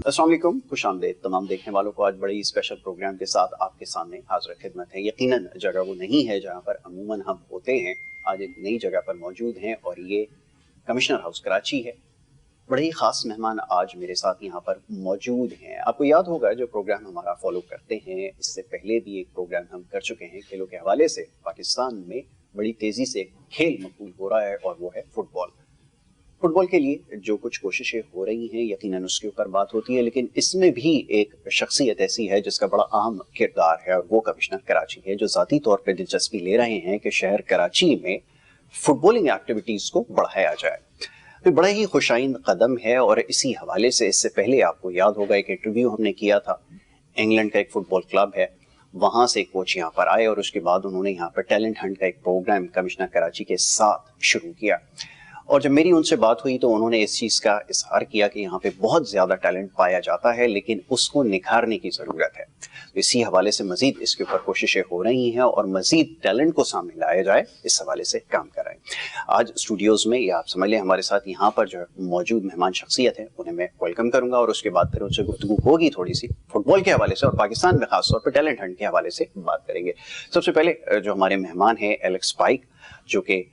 अस्सलाम वालेकुम, खुशामदीद तमाम देखने वालों को। आज बड़ी स्पेशल प्रोग्राम के साथ आपके सामने हाजिर खिदमत है। यकीनन जगह वो नहीं है जहाँ पर अमूमन हम होते हैं। आज एक नई जगह पर मौजूद हैं और ये कमिश्नर हाउस कराची है। बड़े ही ख़ास मेहमान आज मेरे साथ यहाँ पर मौजूद हैं। आपको याद होगा जो प्रोग्राम हमारा फॉलो करते हैं, इससे पहले भी एक प्रोग्राम हम कर चुके हैं खेलों के हवाले से। पाकिस्तान में बड़ी तेज़ी से खेल मकबूल हो रहा है और वो है फुटबॉल। फुटबॉल के लिए जो कुछ कोशिशें हो रही हैं यकीनन उसके ऊपर बात होती है, लेकिन इसमें भी एक शख्सियत ऐसी है जिसका बड़ा अहम किरदार है और वो कमिश्नर कराची है, जो ज़ाती तौर पर दिलचस्पी ले रहे हैं कि शहर कराची में फुटबॉलिंग एक्टिविटीज़ को बढ़ाया जाए। तो बड़ा ही खुशाइन कदम है और इसी हवाले से इससे पहले आपको याद होगा एक इंटरव्यू हमने किया था। इंग्लैंड का एक फुटबॉल क्लब है, वहाँ से कोच यहाँ पर आए और उसके बाद उन्होंने यहाँ पर टैलेंट हंट का एक प्रोग्राम कमिश्नर कराची के साथ शुरू किया। और जब मेरी उनसे बात हुई तो उन्होंने इस चीज़ का इजहार किया कि यहाँ पे बहुत ज़्यादा टैलेंट पाया जाता है, लेकिन उसको निखारने की ज़रूरत है। तो इसी हवाले से मज़ीद इसके ऊपर कोशिशें हो रही हैं और मज़ीद टैलेंट को सामने लाया जाए, इस हवाले से काम कर रहे हैं। आज स्टूडियोज़ में या आप समझ लें हमारे साथ यहाँ पर जो मौजूद मेहमान शख्सियत है उन्हें मैं वेलकम करूँगा और उसके बाद फिर उनसे गुफ्तगू होगी थोड़ी सी फुटबॉल के हवाले से और पाकिस्तान में खासतौर पर टैलेंट हंट के हवाले से बात करेंगे। सबसे पहले जो हमारे मेहमान हैं पाइक, जो कि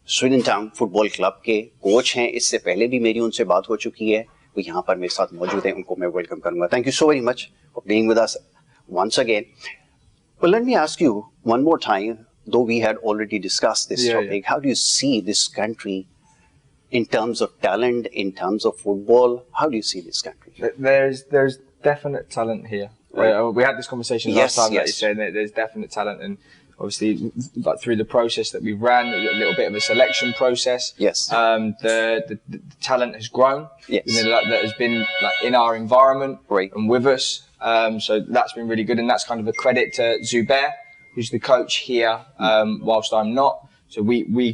स्वीडन टाउन फुटबॉल क्लब के कोच हैं। इससे पहले भी मेरी उनसे बात हो चुकी है, वो यहाँ पर मेरे साथ मौजूद हैं, उनको मैं वेलकम करूंगा। Thank you so very much for being with us once again. Well, let me ask you one more time, though we had already discussed this topic, how do you see this country in terms of talent, in terms of football? How do you see this country? There's definite talent here. Right. We had this conversation last time, like you said, there's definite talent, and obviously, like through the process that we've ran, a little bit of a selection process. Yes. The talent has grown. Yes. You know, that has been like in our environment, right, and with us. So that's been really good, and that's kind of a credit to Zavier, who's the coach here, whilst I'm not. So we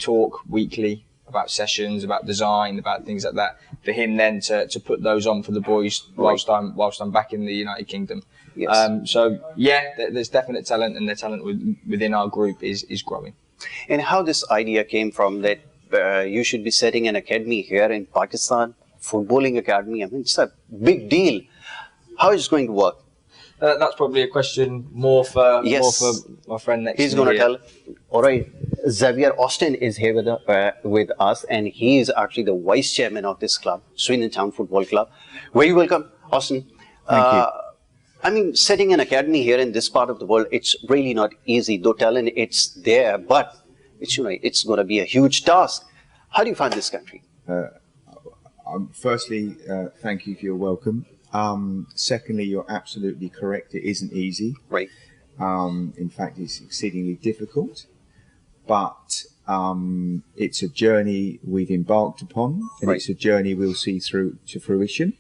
talk weekly about sessions, about design, about things like that. For him then to put those on for the boys whilst I'm back in the United Kingdom. Yes. So yeah, there's definite talent, and the talent within our group is growing. And how this idea came from that you should be setting an academy here in Pakistan, footballing academy. I mean, it's a big deal. How is it going to work? That's probably a question more for my friend next to me. He's going to tell. All right, Zavier Austin is here with us, and he is actually the vice chairman of this club, Swindon Town Football Club. Very welcome, Austin. Thank you. I mean, setting an academy here in this part of the world, it's really not easy. Though talent, it's there, but it's going to be a huge task. How do you find this country? Firstly, thank you for your welcome. Secondly, you're absolutely correct. It isn't easy. Right. In fact, it's exceedingly difficult. But it's a journey we've embarked upon, and it's a journey we'll see through to fruition.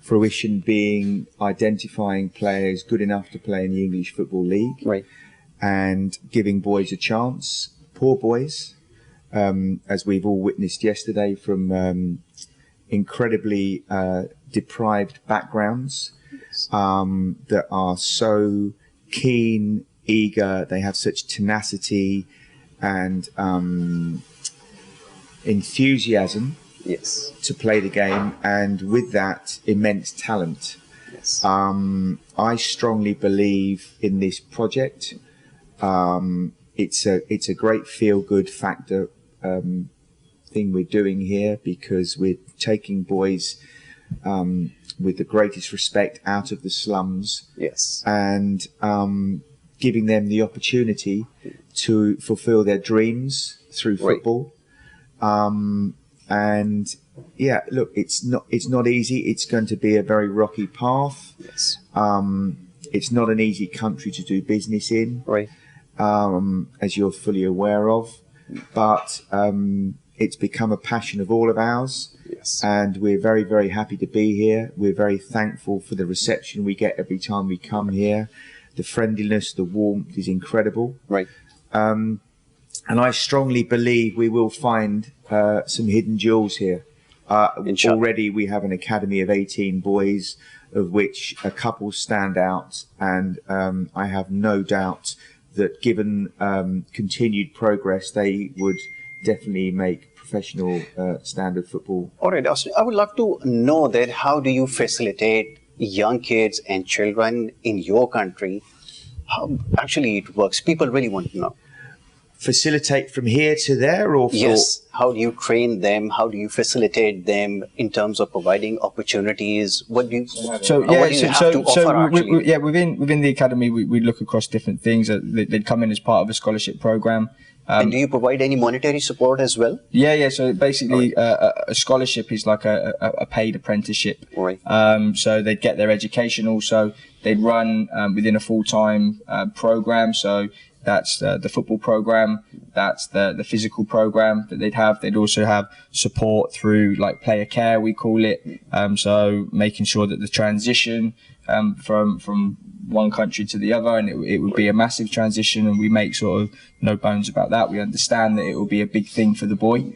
Fruition being identifying players good enough to play in the English Football League, right, and giving boys a chance. Poor boys, as we've all witnessed yesterday, from incredibly deprived backgrounds, that are so keen, eager, they have such tenacity and enthusiasm, yes, to play the game, and with that immense talent. Yes. I strongly believe in this project. It's a great feel-good factor thing we're doing here, because we're taking boys with the greatest respect out of the slums, yes, and giving them the opportunity to fulfill their dreams through football. And yeah, look, it's not easy. It's going to be a very rocky path. Yes. It's not an easy country to do business in, right, as you're fully aware of. But it's become a passion of all of ours. Yes. And we're very, very happy to be here. We're very thankful for the reception we get every time we come here. The friendliness, the warmth is incredible. Right. And I strongly believe we will find some hidden jewels here. Already we have an academy of 18 boys, of which a couple stand out. And I have no doubt that given continued progress, they would definitely make professional standard football. All right, Austin, I would love to know that how do you facilitate young kids and children in your country? How actually it works? People really want to know. Facilitate from here to there, or yes, how do you train them? How do you facilitate them in terms of providing opportunities? What do you within the academy we look across different things. They'd come in as part of a scholarship program. And do you provide any monetary support as well? Yeah. So basically, a scholarship is like a paid apprenticeship. Right. So they'd get their education. Also, they'd run within a full-time program. So that's the football program. That's the physical program that they'd have. They'd also have support through like player care, we call it. So making sure that the transition from one country to the other, and it would be a massive transition, and we make sort of no bones about that. We understand that it will be a big thing for the boy.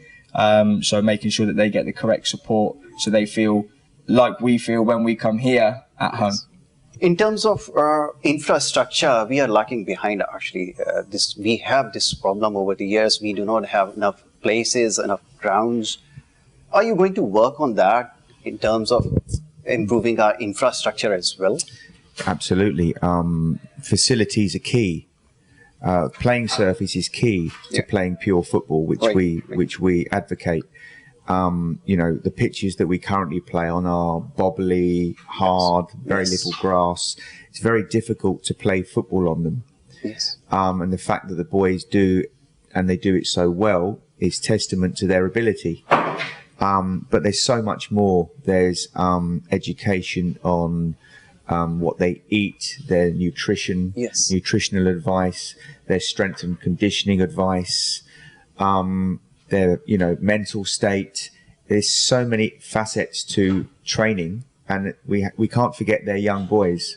So making sure that they get the correct support so they feel like we feel when we come here at home. In terms of infrastructure, we are lacking behind actually. We have this problem over the years. We do not have enough places, enough grounds. Are you going to work on that in terms of improving our infrastructure as well? Absolutely. Facilities are key. Playing surface is key to playing pure football, which we advocate. The pitches that we currently play on are bobbly, hard, very little grass. It's very difficult to play football on them. Yes. And the fact that the boys do, and they do it so well, is testament to their ability. But there's so much more. There's education on what they eat, their nutrition, nutritional advice, their strength and conditioning advice, their mental state. There's so many facets to training, and we can't forget they're young boys.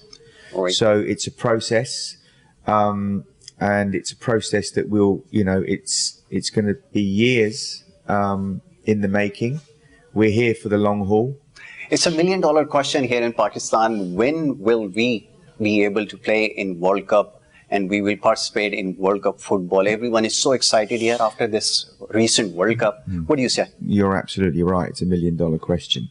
Right. So it's a process, and it's a process that will, it's going to be years in the making. We're here for the long haul. It's $1 million question here in Pakistan. When will we be able to play in World Cup? And we will participate in World Cup football. Everyone is so excited here after this recent World Cup. What do you say? You're absolutely right. It's $1 million question.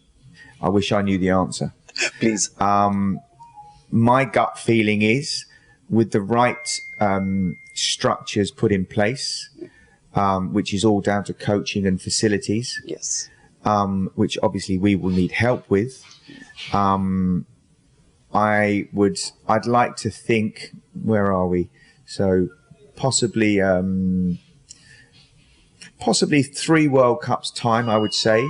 I wish I knew the answer. Please. My gut feeling is, with the right structures put in place, which is all down to coaching and facilities, yes, which obviously we will need help with. I'd like to think, where are we? So possibly 3 World Cups time, I would say.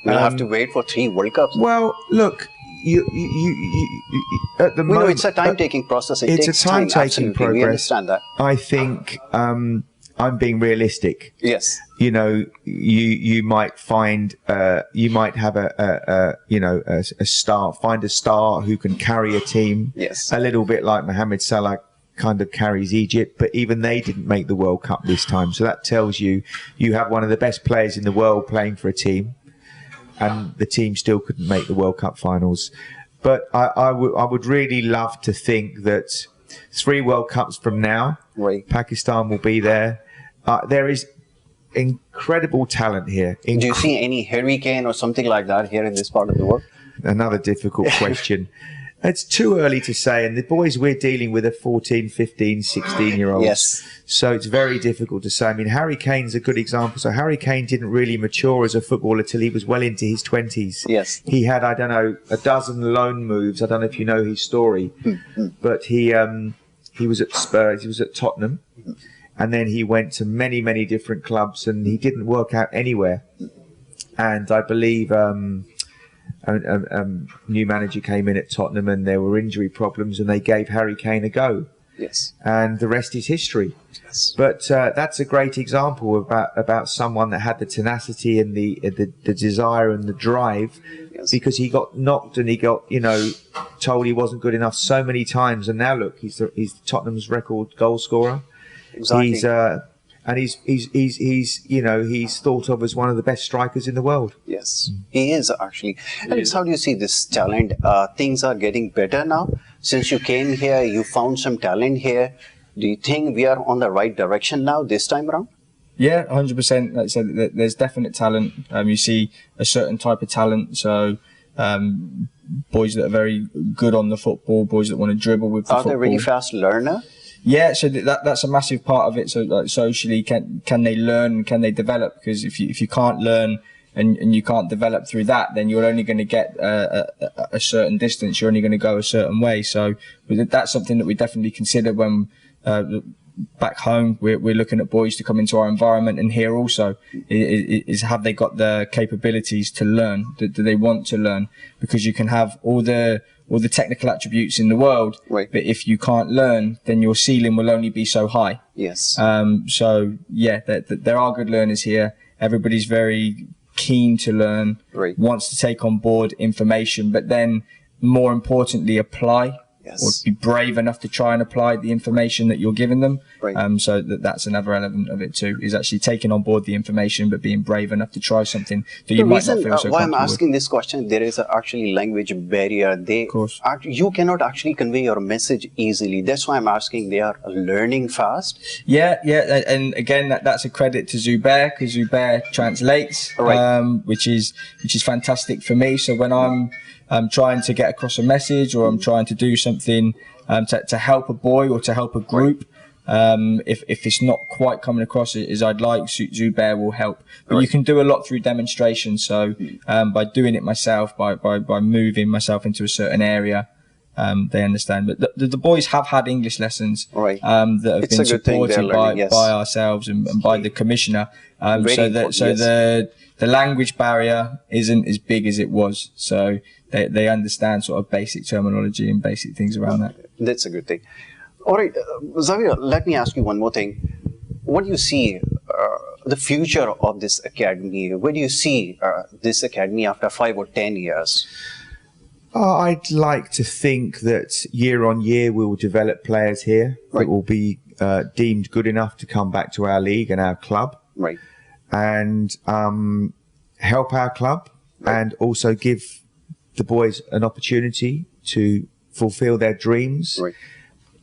We'll have to wait for 3 World Cups. Well, look, you at the moment, it's a time-taking process. It's a time-taking progress. We understand that. I think I'm being realistic. Yes. You might find you might have a star, find a star who can carry a team. Yes. A little bit like Mohamed Salah kind of carries Egypt, but even they didn't make the World Cup this time. So that tells you have one of the best players in the world playing for a team, and the team still couldn't make the World Cup finals. But I would really love to think that 3 World Cups from now, Pakistan will be there. There is incredible talent here. Do you see any hurricane or something like that here in this part of the world? Another difficult question. It's too early to say, and the boys we're dealing with are 14, 15, 16-year-olds. Yes. So it's very difficult to say. I mean, Harry Kane's a good example. So Harry Kane didn't really mature as a footballer till he was well into his 20s. Yes. He had, I don't know, a dozen loan moves. I don't know if you know his story. But he was at Spurs, he was at Tottenham. And then he went to many, many different clubs, and he didn't work out anywhere. And I believe a new manager came in at Tottenham, and there were injury problems, and they gave Harry Kane a go. Yes. And the rest is history. Yes. But that's a great example about someone that had the tenacity and the desire and the drive, because he got knocked and he got told he wasn't good enough so many times, and now look, he's Tottenham's record goal scorer. Exactly. He's thought of as one of the best strikers in the world. Yes, he is actually. Alex, how do you see this talent? Things are getting better now. Since you came here, you found some talent here. Do you think we are on the right direction now this time around? Yeah, 100%. Like I said, there's definite talent. You see a certain type of talent. So, boys that are very good on the football, boys that want to dribble with the football. Are they really fast learner? Yeah, so that's a massive part of it. So, like socially, can they learn? Can they develop? Because if you can't learn and you can't develop through that, then you're only going to get a certain distance. You're only going to go a certain way. So that's something that we definitely consider when back home we're looking at boys to come into our environment, and here also is have they got the capabilities to learn? Do they want to learn? Because you can have all the technical attributes in the world, right, but if you can't learn, then your ceiling will only be so high. Yes. So yeah, there are good learners here. Everybody's very keen to learn, right, wants to take on board information, but then more importantly, apply. Yes. Or be brave enough to try and apply the information that you're giving them. Right. So that's another element of it too, is actually taking on board the information, but being brave enough to try something that you might not feel so why I'm comfortable asking with. this question, there is actually language barrier. Of course. You cannot actually convey your message easily. That's why I'm asking. They are learning fast. Yeah, and again, that's a credit to Zavier, because Zavier translates, right, which is fantastic for me. So when I'm trying to get across a message, or I'm trying to do something to help a boy or to help a group, if it's not quite coming across as I'd like, Zavier will help. But you can do a lot through demonstration. So by doing it myself, by moving myself into a certain area, they understand. But the boys have had English lessons, right, that have been supported by ourselves and by the commissioner. The language barrier isn't as big as it was. So they understand sort of basic terminology and basic things around that. That's a good thing. All right, Zavier, let me ask you one more thing. What do you see the future of this academy? Where do you see this academy after 5 or 10 years? I'd like to think that year on year we will develop players here that will be deemed good enough to come back to our league and our club, right, and help our club, and also give the boys an opportunity to fulfill their dreams, right,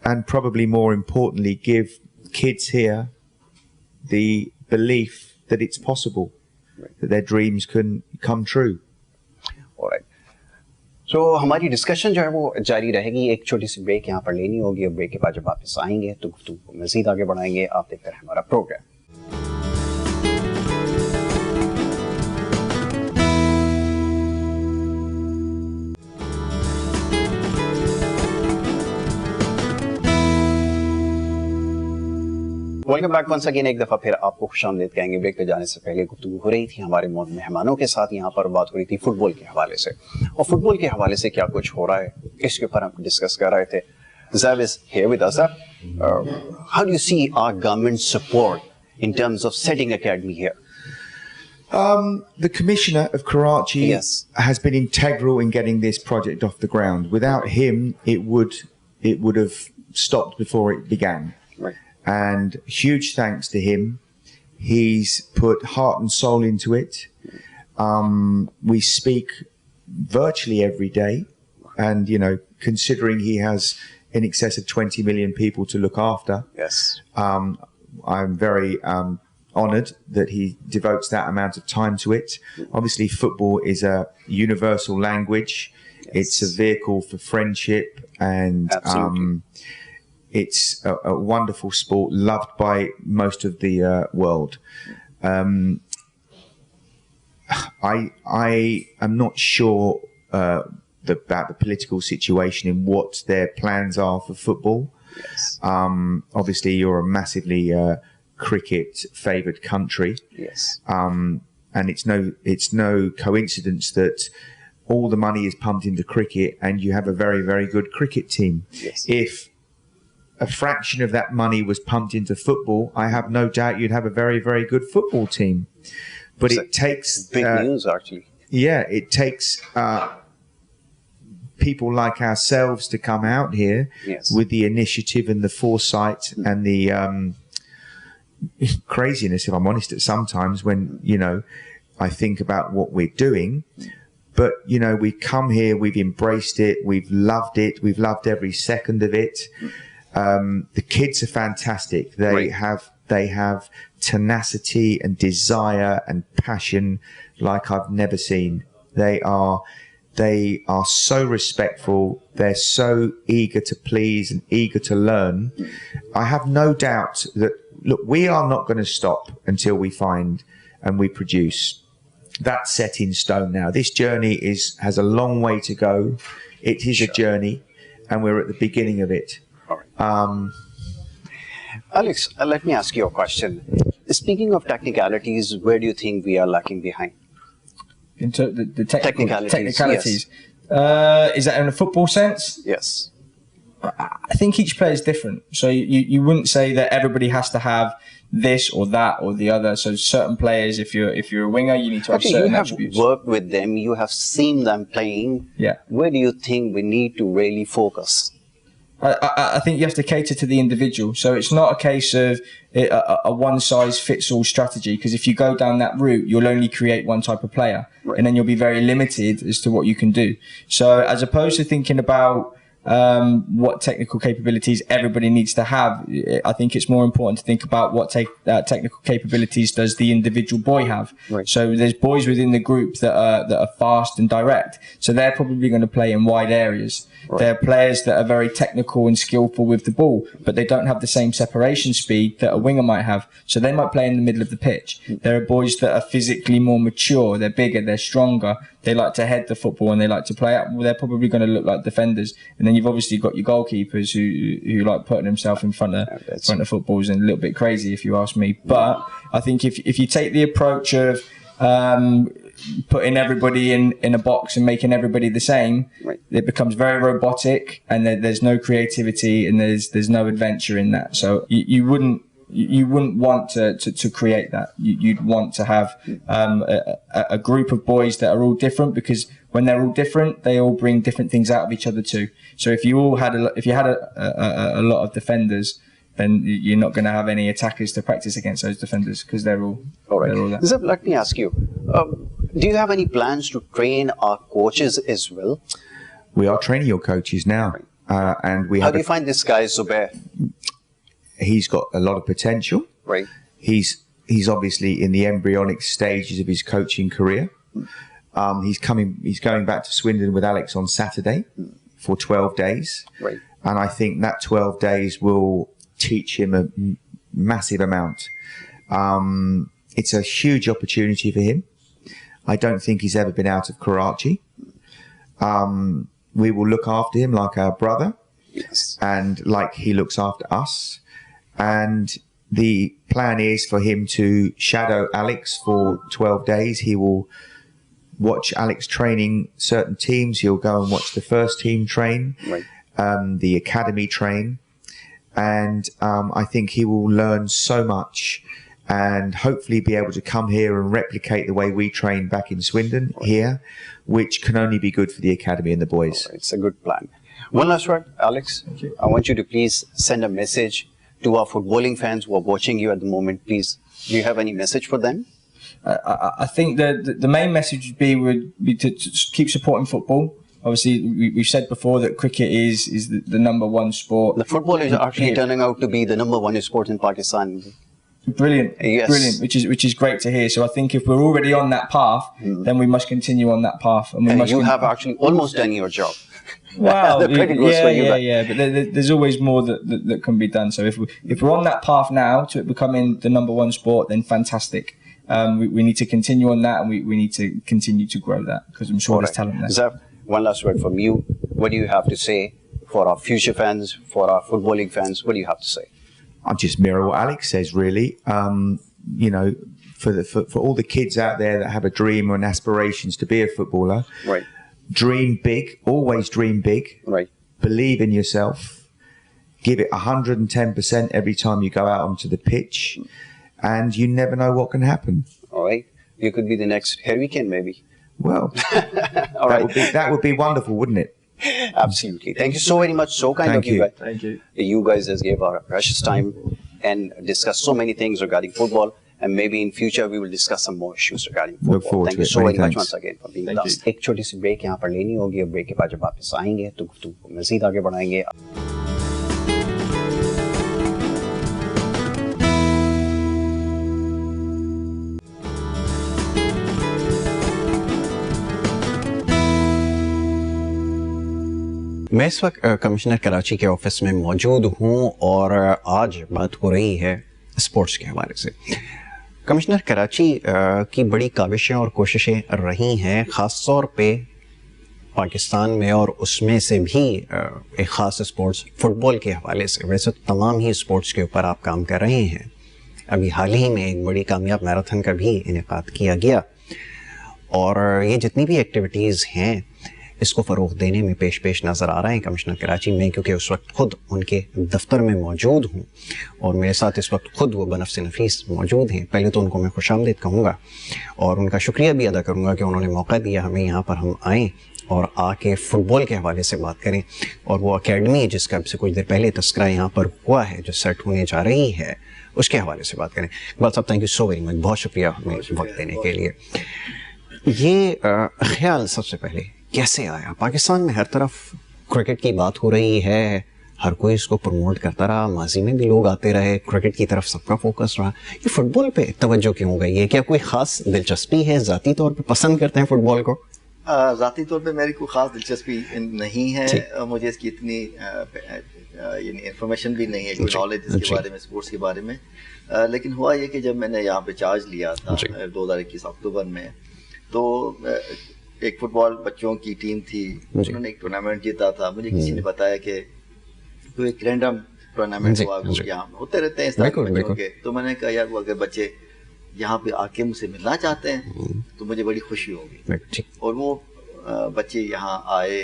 and probably more importantly, give kids here the belief that it's possible, that their dreams can come true. All right. So हमारी discussion जो है वो जारी रहेगी. एक छोटी सी break यहाँ पर लेनी होगी, और ब्रेक के बाद जब वापस आएंगे तो गुफ्तगू को मज़ीद आगे बढ़ाएंगे. आप देखते रहे हमारा programme. Welcome back once again. एक दफ़ा फिर आपको खुशामदीद कहेंगे. ब्रेक पे जाने से पहले गुफ्तगू हो रही थी हमारे मेहमानों के साथ. यहाँ पर बात हो रही थी फुटबॉल के हवाले से, और फुटबॉल के हवाले से क्या कुछ हो रहा है इसके ऊपर हम डिस्कस कर रहे थे. Zavier is here with us. How do you see our government support in terms of setting academy here? The Commissioner of Karachi has been integral in getting this project off the ground. Without him, it would have stopped before it began. Right. And huge thanks to him. He's put heart and soul into it. We speak virtually every day, and considering he has in excess of 20 million people to look after, I'm very honoured that he devotes that amount of time to it. Obviously, football is a universal language. It's a vehicle for friendship, and it's a wonderful sport, loved by most of the world. I am not sure about the political situation and what their plans are for football. Yes. Obviously, you're a massively cricket-favoured country. Yes. And it's no coincidence that all the money is pumped into cricket, and you have a very, very good cricket team. Yes. If a fraction of that money was pumped into football, I have no doubt you'd have a very, very good football team. But it takes big news, actually. Yeah, it takes people like ourselves to come out here with the initiative and the foresight and the craziness, if I'm honest, at sometimes when I think about what we're doing. But we come here, we've embraced it, we've loved every second of it. The kids are fantastic. They have They have tenacity and desire and passion like I've never seen. They are so respectful. They're so eager to please and eager to learn. I have no doubt that, look, we are not going to stop until we find and we produce. That's set in stone now. This journey has a long way to go. It is a journey, and we're at the beginning of it. Alex, let me ask you a question. Speaking of technicalities, where do you think we are lacking behind? Into the technicalities. Yes. Is that in a football sense? Yes. I think each player is different. So you wouldn't say that everybody has to have this or that or the other. So certain players, if you're a winger, you need to have certain attributes. You have worked with them. You have seen them playing. Yeah. Where do you think we need to really focus? I think you have to cater to the individual. So it's not a case of a one-size-fits-all strategy, because if you go down that route, you'll only create one type of player, and then you'll be very limited as to what you can do. So as opposed to thinking about what technical capabilities everybody needs to have, I think it's more important to think about what technical capabilities does the individual boy have. Right. So there's boys within the group that are fast and direct, so they're probably going to play in wide areas. Right. There are players that are very technical and skillful with the ball, but they don't have the same separation speed that a winger might have, so they might play in the middle of the pitch. There are boys that are physically more mature, they're bigger, they're stronger, they like to head the football and they like to play out. Well, they're probably going to look like defenders. And then you've obviously got your goalkeepers who like putting themselves in front of footballs, and a little bit crazy if you ask me. But I think if you take the approach of putting everybody in a box and making everybody the same, it becomes very robotic, and there's no creativity and there's no adventure in that. So you wouldn't want to create that. You'd want to have a group of boys that are all different, because when they're all different, they all bring different things out of each other too. So if you had a lot of defenders, then you're not going to have any attackers to practice against those defenders, because they're all that. Zaf, let me ask you, do you have any plans to train our coaches as well? We are training your coaches now, and we. How do you find this guy, Zavier? He's got a lot of potential. Right. He's obviously in the embryonic stages of his coaching career. He's going back to Swindon with Alex on Saturday for 12 days. Right. And I think that 12 days will teach him a massive amount. It's a huge opportunity for him. I don't think he's ever been out of Karachi. We will look after him like our brother. Yes. And like he looks after us. And the plan is for him to shadow Alex for 12 days. He will watch Alex training certain teams. He'll go and watch the first team train, the academy train. And I think he will learn so much, and hopefully be able to come here and replicate the way we train back in Swindon here, which can only be good for the academy and the boys. It's a good plan. One last word, Alex. I want you to please send a message to our footballing fans who are watching you at the moment. Please, do you have any message for them? I think the main message would be to keep supporting football. Obviously, we've said before that cricket is the number one sport. The football is actually turning out to be the number one sport in Pakistan. Brilliant, yes. Brilliant, which is great to hear. So I think if we're already on that path, then we must continue on that path. And you have actually almost done your job. Wow, the credit goes for you. Yeah. But there's always more that can be done. So if we're on that path now to it becoming the number one sport, then fantastic. We need to continue on that, and we need to continue to grow that, because I'm sure there's talent there. Zaf, one last word from you. What do you have to say for our future fans, for our footballing fans? What do you have to say? I'll just mirror what Alex says, really. You know, for all the kids out there that have a dream and aspirations to be a footballer, dream big, always dream big. Believe in yourself. Give it 110% every time you go out onto the pitch, and you never know what can happen. All right. You could be the next Harry Kane, maybe. Well, that would be wonderful, wouldn't it? Absolutely. Thank you so very much. So kind of you guys. Thank you. You guys just gave our precious time and discussed so many things regarding football, and maybe in future we will discuss some more issues regarding football. Look forward Thank to you it. so Many very much thanks. once again for being with us. एक छोटी सी break यहाँ पर लेनी होगी, break के बाद जब वापस आएंगे तो गुफ्तगू को मज़ीद आगे बढ़ाएंगे। मैं इस वक्त कमिश्नर कराची के ऑफिस में मौजूद हूँ और आज बात हो रही है स्पोर्ट्स के हवाले से। कमिश्नर कराची की बड़ी काविशें और कोशिशें रही हैं, ख़ास तौर पे पाकिस्तान में, और उसमें से भी एक ख़ास स्पोर्ट्स फुटबॉल के हवाले से। वैसे तो तमाम ही स्पोर्ट्स के ऊपर आप काम कर रहे हैं। अभी हाल ही में एक बड़ी कामयाब मैराथन का भी इनेकाद किया गया, और ये जितनी भी एक्टिविटीज़ हैं इसको फ़रोग़ देने में पेश नज़र आ रहे हैं कमिश्नर कराची में, क्योंकि उस वक्त ख़ुद उनके दफ्तर में मौजूद हूँ और मेरे साथ इस वक्त ख़ुद वो बनफ़्स नफ़ीस मौजूद हैं। पहले तो उनको मैं खुशामदीद कहूँगा और उनका शुक्रिया भी अदा करूँगा कि उन्होंने मौका दिया हमें, यहाँ पर हम आएँ और आके फ़ुटबॉल के हवाले से बात करें। और वो अकेडमी जिसका अब से कुछ देर पहले तस्करा यहाँ पर हुआ है, जो सेट होने जा रही है, उसके हवाले से बात करें। इकबाल साहब, thank you so very much, बहुत शुक्रिया हमें वक्त देने के लिए। ये ख्याल सबसे पहले कैसे आया? पाकिस्तान में हर तरफ क्रिकेट की बात हो रही है, हर कोई इसको प्रमोट करता रहा, माजी में भी लोग आते रहे, क्रिकेट की तरफ सबका फोकस रहा, ये फुटबॉल पे तवज्जो क्यों गई है? क्या कोई ख़ास दिलचस्पी है? ज़ाती तौर पे पसंद करते हैं फुटबॉल को? ज़ाती तौर पे मेरी कोई ख़ास दिलचस्पी नहीं है, मुझे इसकी इतनी इंफॉर्मेशन भी नहीं है, कोई नॉलेज इसके बारे में, स्पोर्ट्स के बारे में। लेकिन हुआ ये कि जब मैंने यहाँ पे चार्ज लिया था 2021 अक्टूबर में, तो एक फुटबॉल बच्चों की टीम थी, उन्होंने एक टूर्नामेंट जीता था। मुझे किसी ने बताया कि कोई एक रैंडम टूर्नामेंट हुआ, यहाँ होते रहते हैं इस तरह के बच्चों के। तो मैंने कहा यार, वो अगर बच्चे यहाँ पे आके मुझसे मिलना चाहते हैं तो मुझे बड़ी खुशी होगी। और वो बच्चे यहाँ आए,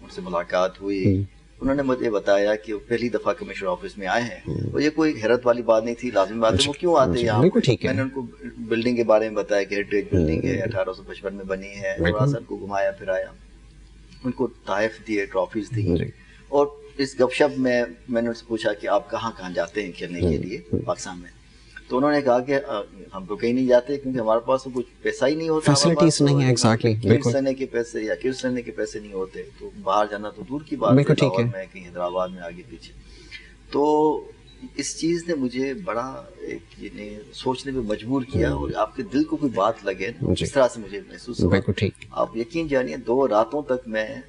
उनसे मुलाकात हुई, उन्होंने मुझे बताया कि वो पहली दफ़ा कमिश्नर ऑफिस में आए हैं, और ये कोई हैरत वाली बात नहीं थी, लाजमी बात है, वो क्यों आते हैं यहाँ। मैंने उनको बिल्डिंग के बारे में बताया कि हेरिटेज बिल्डिंग है, 1855 में बनी है, और आसद को घुमाया फिराया, उनको तोहफे दिए, ट्रॉफीज दी। और इस गपशप में मैंने उनसे पूछा कि आप कहाँ कहाँ जाते हैं खेलने के लिए पाकिस्तान में? तो उन्होंने कहा कि हम तो कहीं नहीं जाते, क्योंकि हमारे पास तो कुछ पैसा ही नहीं होता, फैसिलिटीज नहीं है। एग्जैक्टली, किड्स रहने के पैसे या किड्स रहने के पैसे नहीं होते, तो बाहर जाना तो दूर की बात है, लाहौर में कहीं हैदराबाद में आगे पीछे। तो इस चीज़ ने मुझे बड़ा सोचने पे मजबूर किया, और आपके दिल को कोई बात लगे इस तरह से मुझे महसूस हुआ। आप यकीन जानिए 2 रातों तक मैं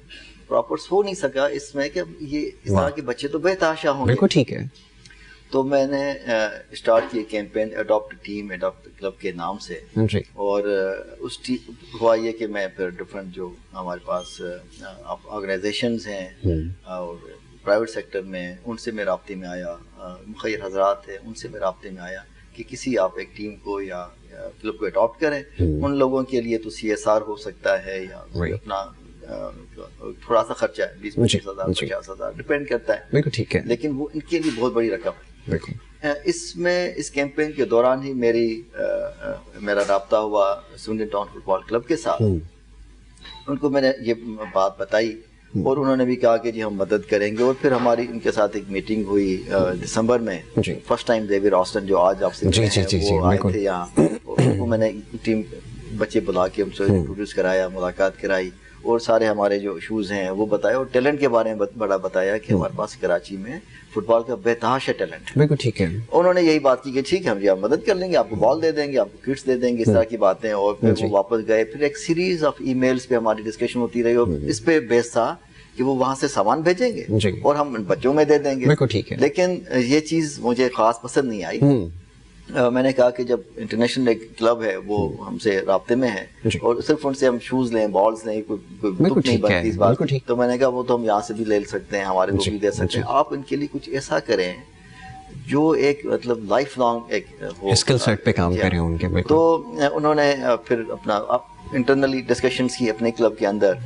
प्रॉपर सो नहीं सका इसमें कि ये इस तरह के बच्चे तो बेतहाशा होंगे। बिल्कुल ठीक है। तो मैंने स्टार्ट किया campaign adopt team adopt club के नाम से, और उस हुआ ये कि मैं फिर डिफरेंट जो हमारे पास ऑर्गेनाइजेशंस हैं और प्राइवेट सेक्टर में, उनसे मैं राब्ते में आया, मुखिर हजरात हैं, उनसे मैं राब्ते में आया कि किसी आप एक टीम को या क्लब को अडॉप्ट करें। उन लोगों के लिए तो CSR हो सकता है, या अपना थोड़ा सा खर्चा है, 20-25 हज़ार 50 हज़ार डिपेंड करता है। बिल्कुल ठीक है। लेकिन वो इनके लिए बहुत बड़ी रकम है। इसमें इस कैंपेन के दौरान ही मेरा राब्ता हुआ स्विंडन टाउन फुटबॉल क्लब के साथ। उनको मैंने ये बात बताई, और उन्होंने भी कहा कि जी हम मदद करेंगे। और फिर हमारी उनके साथ एक मीटिंग हुई दिसंबर में। फर्स्ट टाइम ज़ेवियर ऑस्टन जो आज आपसे वो आए थे यहाँ, उनको मैंने टीम बच्चे बुला के उनसे इंट्रोड्यूस कराया, मुलाकात कराई, और सारे हमारे जो इशूज़ हैं वो बताए, और टैलेंट के बारे में बड़ा बताया कि हमारे पास कराची में फुटबॉल का बेतहाशा टैलेंट है। बिल्कुल ठीक है। उन्होंने यही बात की कि ठीक है, हम जी आप मदद कर लेंगे, आपको बॉल दे देंगे, आपको किट्स दे देंगे, इस तरह की बातें। और फिर वो वापस गए। फिर एक सीरीज ऑफ ईमेल्स पे हमारी डिस्कशन होती रही, और इस पे बेस था कि वो वहाँ से सामान भेजेंगे और हम बच्चों में दे देंगे। बिल्कुल ठीक है। लेकिन ये चीज़ मुझे खास पसंद नहीं आई। मैंने कहा कि जब इंटरनेशनल एक क्लब है, वो हमसे राब्ते में है, और सिर्फ उनसे हम शूज लें, बॉल्स लें, कोई नहीं बनती इस बात। तो मैंने कहा वो तो हम यहाँ से भी ले सकते हैं, हमारे को भी दे सकते हैं, आप इनके लिए कुछ ऐसा करें जो एक मतलब लाइफ लॉन्ग एक स्किल सेट पे काम करें उनके। तो उन्होंने फिर अपना इंटरनली डिस्कशंस की अपने क्लब के अंदर,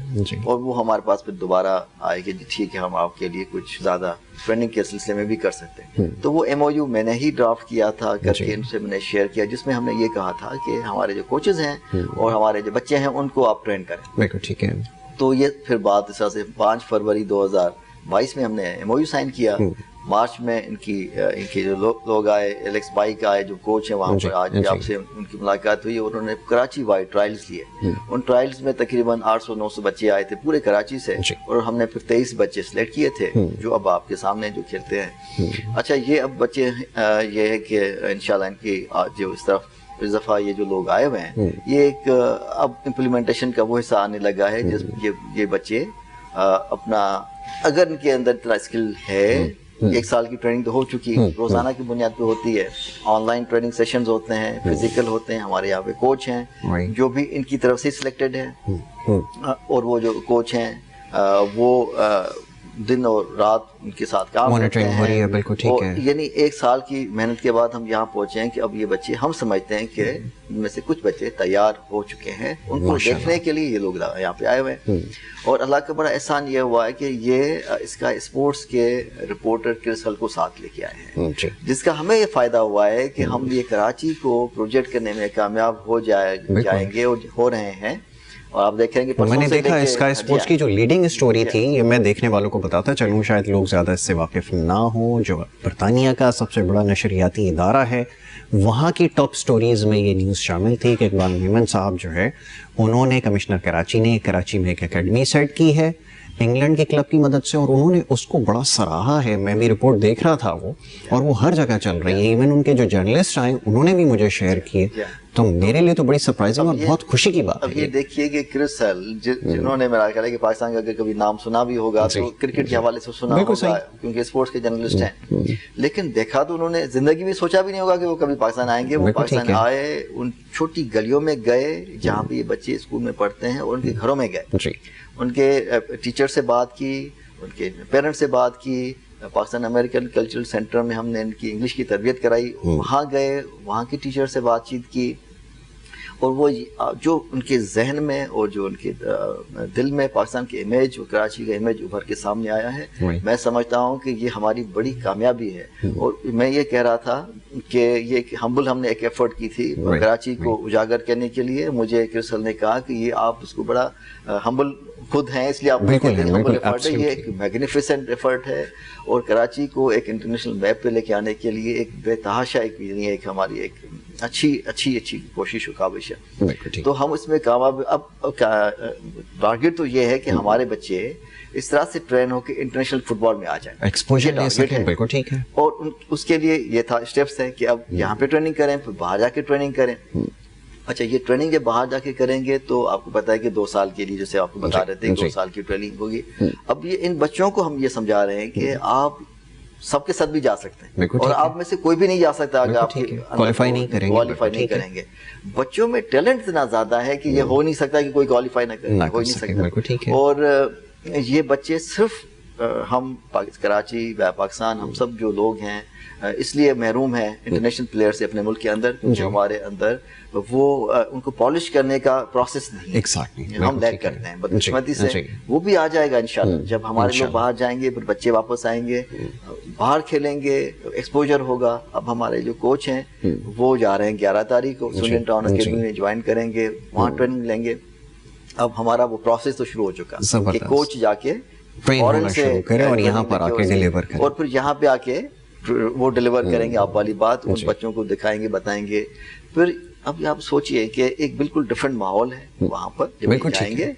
और वो हमारे पास फिर दोबारा आए कि ठीक है, हम आपके लिए कुछ ज़्यादा ट्रेनिंग के सिलसिले में भी कर सकते हैं। तो वो MOU मैंने ही ड्राफ्ट किया था, करके इनसे मैंने शेयर किया, जिसमें हमने ये कहा था कि हमारे जो कोचेज़ हैं और हमारे जो बच्चे हैं उनको आप ट्रेन करें। बिल्कुल ठीक है। तो ये फिर बात इस तरह से 5 फरवरी 2022 में हमने MOU साइन किया। मार्च में इनके जो लोग आए, एलेक्स पाइक आए जो कोच हैं वहाँ पर, आज आपसे उनकी मुलाकात हुई, और उन्होंने कराची वाइड ट्रायल्स लिए। उन ट्रायल्स में तकरीबन 800-900 बच्चे आए थे पूरे कराची से, और हमने फिर 23 बच्चे सिलेक्ट किए थे जो अब आपके सामने जो खेलते हैं। अच्छा, ये अब बच्चे ये है कि इंशाल्लाह इनकी जो इस तरफ इस दफ़ा ये जो लोग आए हुए हैं, ये एक अब इम्प्लीमेंटेशन का वो हिस्सा आने लगा है, जिस ये बच्चे अपना اگر ان کے اندر اتنا اسکل ہے، 1 سال کی ٹریننگ تو ہو چکی، روزانہ کی بنیاد پہ ہوتی ہے، آن لائن ٹریننگ سیشنز ہوتے ہیں، فزیکل ہوتے ہیں، ہمارے یہاں پہ کوچ ہیں جو بھی ان کی طرف سے سلیکٹڈ ہیں، اور وہ جو کوچ ہیں وہ دن اور رات ان کے ساتھ کام کرتے ہیں، اور یعنی 1 سال کی محنت کے بعد ہم یہاں پہنچے ہیں کہ اب یہ بچے، ہم سمجھتے ہیں کہ ان میں سے کچھ بچے تیار ہو چکے ہیں، ان کو دیکھنے کے لیے یہ لوگ یہاں پہ آئے ہوئے ہیں، اور اللہ کا بڑا احسان یہ ہوا ہے کہ یہ اس کا اسپورٹس کے رپورٹر کرسل کو ساتھ لے کے آئے ہیں، جس کا ہمیں یہ فائدہ ہوا ہے کہ ہم یہ کراچی کو پروجیکٹ کرنے میں کامیاب ہو جائیں گے اور ہو رہے ہیں. اور آپ دیکھیں گے میں نے دیکھا اسکائی اسپورٹس کی جو لیڈنگ اسٹوری تھی، یہ میں دیکھنے والوں کو بتاتا چلوں، شاید لوگ زیادہ اس سے واقف نہ ہوں، جو برطانیہ کا سب سے بڑا نشریاتی ادارہ ہے، وہاں کی ٹاپ سٹوریز میں یہ نیوز شامل تھی کہ اقبال میمن صاحب جو ہے، انہوں نے کمشنر کراچی نے کراچی میں ایک اکیڈمی سیٹ کی ہے انگلینڈ کے کلب کی مدد سے، اور انہوں نے اس کو بڑا سراہا ہے. میں بھی رپورٹ دیکھ رہا تھا وہ، اور وہ ہر جگہ چل رہی ہے، ایون ان کے جو جرنلسٹ آئے انہوں نے بھی مجھے شیئر کیے، تو میرے لیے تو بڑی سرپرائزنگ اور بہت خوشی کی بات ہے. اب یہ دیکھیے کہ کرسل جنہوں نے میرا خیال ہے کہ پاکستان کا اگر کبھی نام سنا بھی ہوگا تو کرکٹ کے حوالے سے سنا ہوگا کیونکہ اسپورٹس کے جرنلسٹ ہیں، لیکن دیکھا تو انہوں نے زندگی میں سوچا بھی نہیں ہوگا کہ وہ کبھی پاکستان آئیں گے. وہ پاکستان آئے، ان چھوٹی گلیوں میں گئے جہاں پہ یہ بچے اسکول میں پڑھتے ہیں، اور ان کے گھروں میں گئے، ان کے ٹیچر سے بات کی، ان کے پیرنٹ سے بات کی. پاکستان امریکن کلچرل سینٹر میں ہم نے ان کی انگلش کی تربیت کرائی، وہاں گئے، وہاں کے ٹیچر سے بات چیت کی، اور وہ جو ان کے ذہن میں اور جو ان کے دل میں پاکستان کی امیج اور کراچی کا امیج ابھر کے سامنے آیا ہے، میں سمجھتا ہوں کہ یہ ہماری بڑی کامیابی ہے. اور میں یہ کہہ رہا تھا کہ یہ ہم نے ایک ایفرٹ کی تھی کراچی کو اجاگر کرنے کے لیے. مجھے کرسل نے کہا کہ یہ آپ اس کو بڑا ہمبل خود ہیں، اس لیے آپ ہمبل ایفرٹ ہے، یہ ایک میگنیفیسنٹ ایفرٹ ہے، اور کراچی کو ایک انٹرنیشنل میپ پہ لے کے آنے کے لیے ایک بے تحاشا ایک ہماری ایک اچھی کوشش و کاوش ہے. تو ہم اس میں کامیاب. اب ٹارگیٹ تو یہ ہے کہ ہمارے بچے اس طرح سے ٹرین ہو کے انٹرنیشنل فٹ بال میں آ جائیں، ایکسپوجر لے سکیں. بالکل ٹھیک ہے. اور اس کے لیے یہ تھا اسٹیپس ہے کہ اب یہاں پہ ٹریننگ کریں، پھر باہر جا کے ٹریننگ کریں. اچھا، یہ ٹریننگ جب باہر جا کے کریں گے تو آپ کو پتا ہے کہ 2 سال کے لیے، جیسے آپ کو بتا رہے تھے، 2 سال کی ٹریننگ ہوگی. اب یہ ان بچوں کو ہم یہ سمجھا رہے ہیں کہ آپ سب کے ساتھ بھی جا سکتے ہیں، اور آپ میں سے کوئی بھی نہیں جا سکتا اگر آپ کوالیفائی نہیں کریں گے. بچوں میں ٹیلنٹ اتنا زیادہ ہے کہ یہ ہو نہیں سکتا کہ کوئی کوالیفائی نہ کرے، ہو نہیں سکتا. اور یہ بچے صرف ہم کراچی و پاکستان، ہم سب جو لوگ ہیں اس لیے محروم ہیں انٹرنیشنل پلیئر سے اپنے ملک کے اندر، جو ہمارے اندر وہ ان کو پالش کرنے کا پروسیس نہیں، ہم لیک کرتے ہیں بدقسمتی سے. وہ بھی آ جائے گا انشاءاللہ جب ہمارے لوگ باہر جائیں گے، پھر بچے واپس آئیں گے، باہر کھیلیں گے، ایکسپوجر ہوگا. اب ہمارے جو کوچ ہیں وہ جا رہے ہیں 11 تاریخ کو سوئنڈن ٹاؤن اکیڈمی میں جوائن کریں گے، وہاں ٹریننگ لیں گے. اب ہمارا وہ پروسیس تو شروع ہو چکا کہ کوچ جا کے فورن سے اور یہاں پر آ کے ڈیلیور کریں، اور پھر یہاں پہ آ کے وہ ڈیلیور کریں گے. آپ والی بات ان بچوں کو دکھائیں گے، بتائیں گے. پھر اب آپ سوچئے کہ ایک بالکل ڈفرینٹ ماحول ہے وہاں پر جب جائیں گے،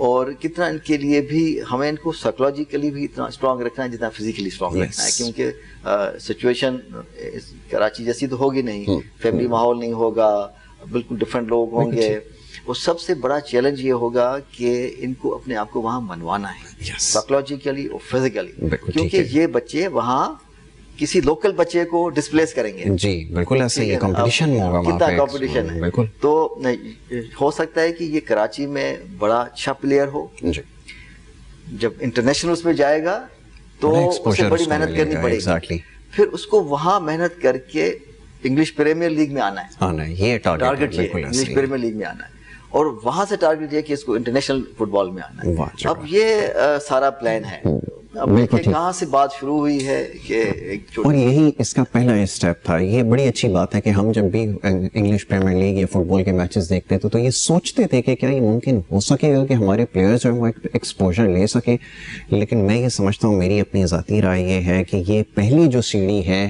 اور کتنا ان کے لیے بھی ہمیں ان کو سائیکولوجیکلی بھی اتنا اسٹرانگ رکھنا ہے جتنا فزیکلی اسٹرانگ رکھنا ہے، کیونکہ سچویشن کراچی جیسی تو ہوگی نہیں، فیملی ماحول نہیں ہوگا، بالکل ڈفرینٹ لوگ ہوں گے. اور سب سے بڑا چیلنج یہ ہوگا کہ ان کو اپنے آپ کو وہاں منوانا ہے سائیکولوجیکلی اور فزیکلی، کیونکہ یہ بچے وہاں کسی لوکل بچے کو ڈسپلیس کریں گے. جی بالکل ایسے ہی کمپٹیشن ہوگا، کتنا کمپٹیشن ہے. تو ہو سکتا ہے کہ یہ کراچی میں بڑا اچھا پلیئر ہو، جب انٹرنیشنل اس میں جائے گا تو اسے بڑی محنت کرنی پڑے گی، پھر اس کو وہاں محنت کر کے انگلش پریمیئر لیگ میں آنا ہے. یہ ٹارگیٹ ہے، انگلش پریمیئر لیگ میں آنا ہے، اور وہاں سے ٹارگیٹ یہ کہ اس کو انٹرنیشنل فٹ بال میں آنا ہے. اب یہ سارا پلان ہے. اب کہاں سے بات شروع ہوئی ہے کہ اور یہی اس کا پہلا اسٹیپ تھا. یہ بڑی اچھی بات ہے کہ ہم جب بھی انگلش پریمیئر لیگ یا فٹ بال کے میچز دیکھتے تھے تو یہ سوچتے تھے کہ کیا یہ ممکن ہو سکے گا کہ ہمارے پلیئرز جو ہیں وہ ایکسپوجر لے سکیں. لیکن میں یہ سمجھتا ہوں، میری اپنی ذاتی رائے یہ ہے کہ یہ پہلی جو سیڑھی ہے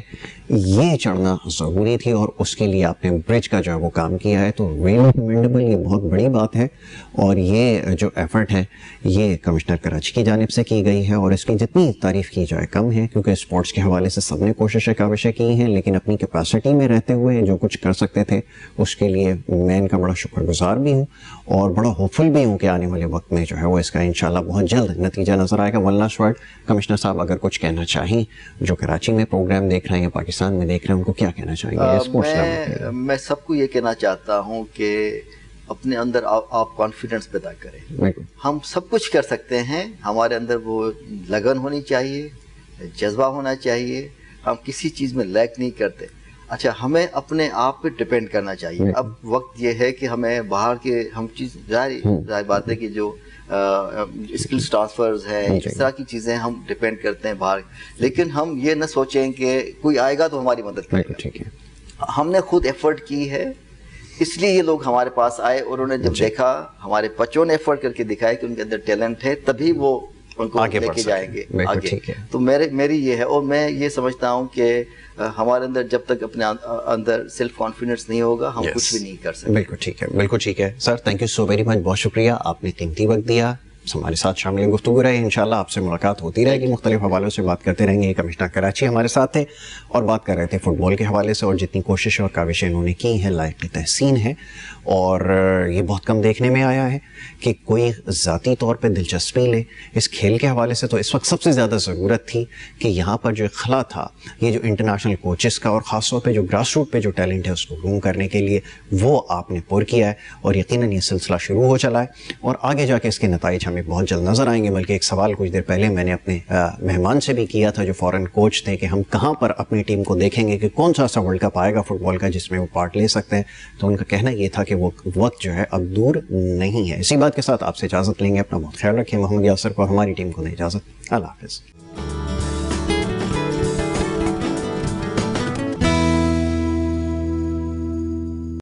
یہ چڑھنا ضروری تھی اور اس کے لیے آپ نے برج کا جو ہے وہ کام کیا ہے, تو ریئلی کمینڈیبل, یہ بہت بڑی بات ہے. اور یہ جو ایفرٹ ہے یہ کمشنر کراچی کی جانب سے کی گئی ہے, اور اس کی جتنی تعریف کی جائے کم ہے, کیونکہ اسپورٹس کے حوالے سے سب نے کوششیں کاوشیں کی ہیں, لیکن اپنی کیپیسٹی میں رہتے ہوئے جو کچھ کر سکتے تھے اس کے لیے میں ان کا بڑا شکر گزار بھی ہوں اور بڑا ہوپفل بھی ہوں کہ آنے والے وقت میں جو ہے وہ اس کا انشاءاللہ بہت جلد نتیجہ نظر آئے گا. ون لاسٹ ورڈ, کمشنر صاحب اگر کچھ کہنا چاہیں جو کراچی میں پروگرام دیکھ رہے ہیں یا پاکستان میں دیکھ رہے ہیں, ان کو کیا کہنا چاہیں گے؟ میں سب کو یہ کہنا چاہتا ہوں کہ اپنے اندر آپ کانفیڈنس پیدا کریں. ہم سب کچھ کر سکتے ہیں, ہمارے اندر وہ لگن ہونی چاہیے, جذبہ ہونا چاہیے, ہم کسی چیز میں لیک نہیں کرتے. اچھا, ہمیں اپنے آپ پہ ڈپینڈ کرنا چاہیے. اب وقت یہ ہے کہ ہمیں باہر کے ہم چیز ظاہر بات ہے کہ جو اسکلس ٹرانسفرز ہیں, اس طرح کی چیزیں ہم ڈپینڈ کرتے ہیں باہر, لیکن ہم یہ نہ سوچیں کہ کوئی آئے گا تو ہماری مدد کرے گا. ہم نے خود ایفرٹ کی ہے, اس لیے یہ لوگ ہمارے پاس آئے, اور انہوں نے جب دیکھا ہمارے بچوں نے ایفرٹ کر کے دکھایا کہ ان کے اندر ٹیلنٹ ہے, تبھی وہ ان کو لے کے جائیں گے آگے. تو میری یہ ہے, اور میں یہ سمجھتا ہوں کہ ہمارے اندر جب تک اپنے اندر سیلف کانفیڈنس نہیں ہوگا ہم کچھ بھی نہیں کر سکتے. بالکل ٹھیک ہے, بالکل ٹھیک ہے sir, thank you so very much, بہت شکریہ, آپ نے قیمتی وقت دیا, ہمارے ساتھ شامل گفتگو رہے. انشاءاللہ آپ سے ملاقات ہوتی رہے گی, مختلف حوالوں سے بات کرتے رہیں گے. کمشنر کراچی ہمارے ساتھ تھے اور بات کر رہے تھے فٹ بال کے حوالے سے, اور جتنی کوششیں اور کاوشیں انہوں نے کی ہیں لائق تحسین ہے. اور یہ بہت کم دیکھنے میں آیا ہے کہ کوئی ذاتی طور پہ دلچسپی لے اس کھیل کے حوالے سے. تو اس وقت سب سے زیادہ ضرورت تھی کہ یہاں پر جو خلا تھا, یہ جو انٹرنیشنل کوچز کا اور خاص طور پہ جو گراس روٹ پہ جو ٹیلنٹ ہے اس کو گروم کرنے کے لیے, وہ آپ نے پر کیا ہے, اور یقیناً یہ سلسلہ شروع ہو چلا ہے اور آگے جا کے اس کے نتائج ہمیں بہت جلد نظر آئیں گے. بلکہ ایک سوال کچھ دیر پہلے میں نے اپنے مہمان سے بھی کیا تھا جو فورن کوچ تھے کہ ہم کہاں پر اپنی ٹیم کو دیکھیں گے, کہ کون سا ایسا ورلڈ کپ آئے گا فٹ بال کا جس میں وہ پارٹ لے سکتے ہیں. تو ان کا کہنا یہ تھا کہ وہ وقت جو ہے اب دور نہیں ہے. اسی بات کے ساتھ آپ سے اجازت لیں گے, اپنا بہت خیال رکھیں. محمد یاسر کو, ہماری ٹیم کو دیں اجازت. اللہ حافظ.